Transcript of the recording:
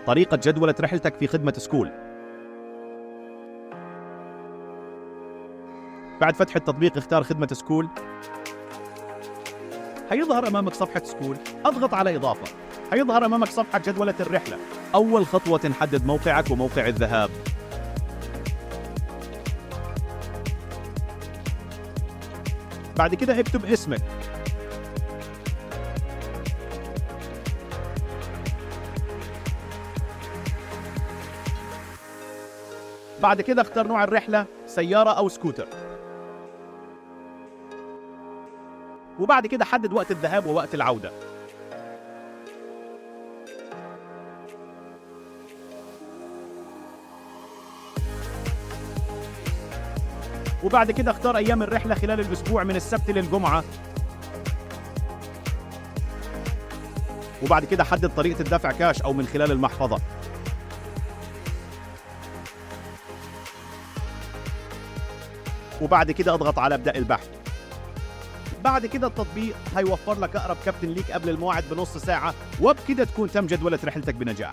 طريقة جدولة رحلتك في خدمة سكول. بعد فتح التطبيق اختار خدمة سكول. حيظهر أمامك صفحة سكول، اضغط على إضافة. حيظهر أمامك صفحة جدولة الرحلة. أول خطوة حدد موقعك وموقع الذهاب. بعد كده اكتب اسمك. بعد كده اختار نوع الرحلة، سيارة أو سكوتر. وبعد كده حدد وقت الذهاب ووقت العودة. وبعد كده اختار أيام الرحلة خلال الأسبوع من السبت للجمعة. وبعد كده حدد طريقة الدفع كاش أو من خلال المحفظة. وبعد كده اضغط على ابدأ البحث. بعد كده التطبيق هيوفر لك أقرب كابتن ليك قبل الموعد بنص ساعة، وبكده تكون تم جدولة رحلتك بنجاح.